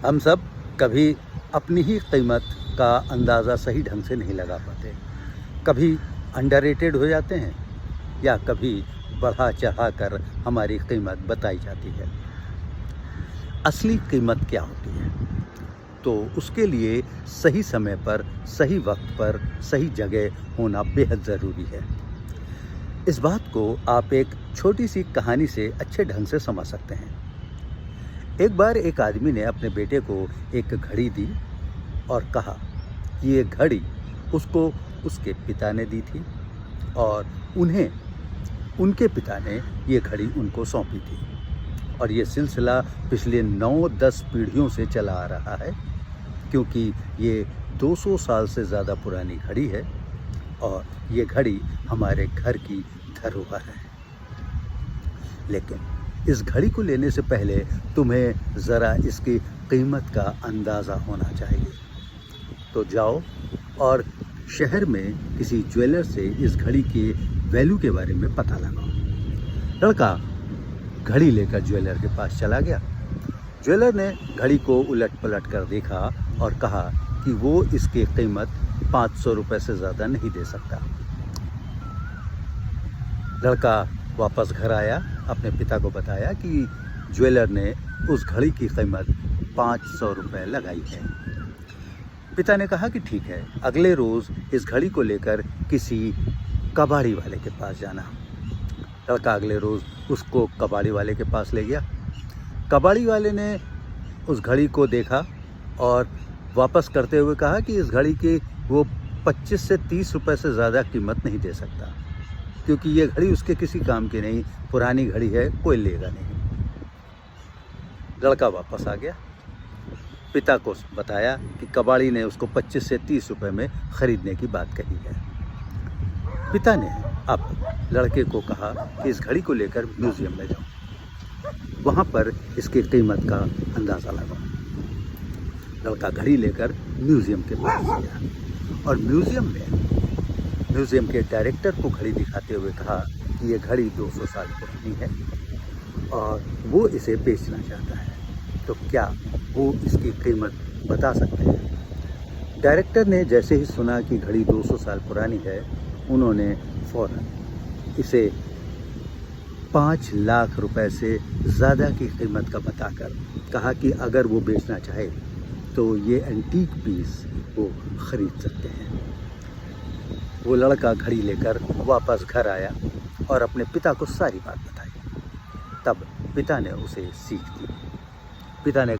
हम सब कभी अपनी ही कीमत का अंदाज़ा सही ढंग से नहीं लगा पाते। कभी अंडररेटेड हो जाते हैं या कभी बढ़ा चढ़ा कर हमारी कीमत बताई जाती है। असली कीमत क्या होती है? तो उसके लिए सही समय पर, सही वक्त पर, सही जगह होना बेहद ज़रूरी है। इस बात को आप एक छोटी सी कहानी से अच्छे ढंग से समझ सकते हैं। एक बार एक आदमी ने अपने बेटे को एक घड़ी दी और कहा कि ये घड़ी उसको उसके पिता ने दी थी और उन्हें उनके पिता ने ये घड़ी उनको सौंपी थी। और ये सिलसिला पिछले 9-10 पीढ़ियों से चला आ रहा है, क्योंकि ये 200 साल से ज़्यादा पुरानी घड़ी है और ये घड़ी हमारे घर की धरोहर है। लेकिन इस घड़ी को लेने से पहले तुम्हें ज़रा इसकी कीमत का अंदाज़ा होना चाहिए। तो जाओ और शहर में किसी ज्वेलर से इस घड़ी के वैल्यू के बारे में पता लगाओ। लड़का घड़ी लेकर ज्वेलर के पास चला गया। ज्वेलर ने घड़ी को उलट पलट कर देखा और कहा कि वो इसकी कीमत 500 रुपये से ज़्यादा नहीं दे सकता। लड़का वापस घर आया, अपने पिता को बताया कि ज्वेलर ने उस घड़ी की कीमत 500 रुपये लगाई है। पिता ने कहा कि ठीक है, अगले रोज़ इस घड़ी को लेकर किसी कबाड़ी वाले के पास जाना। लड़का अगले रोज़ उसको कबाड़ी वाले के पास ले गया। कबाड़ी वाले ने उस घड़ी को देखा और वापस करते हुए कहा कि इस घड़ी की वो 25 से 30 रुपये से ज़्यादा कीमत नहीं दे सकता, क्योंकि ये घड़ी उसके किसी काम की नहीं, पुरानी घड़ी है, कोई लेगा नहीं। लड़का वापस आ गया, पिता को बताया कि कबाड़ी ने उसको 25 से 30 रुपये में ख़रीदने की बात कही है। पिता ने अब लड़के को कहा कि इस घड़ी को लेकर म्यूज़ियम में जाओ, वहाँ पर इसकी कीमत का अंदाज़ा लगाओ। लड़का घड़ी लेकर म्यूज़ियम के पास गया और म्यूज़ियम के डायरेक्टर को घड़ी दिखाते हुए कहा कि ये घड़ी 200 साल पुरानी है और वो इसे बेचना चाहता है, तो क्या वो इसकी कीमत बता सकते हैं? डायरेक्टर ने जैसे ही सुना कि घड़ी 200 साल पुरानी है, उन्होंने फ़ौरन इसे 5 लाख रुपए से ज़्यादा की कीमत का बताकर कहा कि अगर वो बेचना चाहे तो ये एंटीक पीस वो ख़रीद सकते हैं। वो लड़का घड़ी लेकर वापस घर आया और अपने पिता को सारी बात बताई। तब पिता ने उसे सीख दी। पिता ने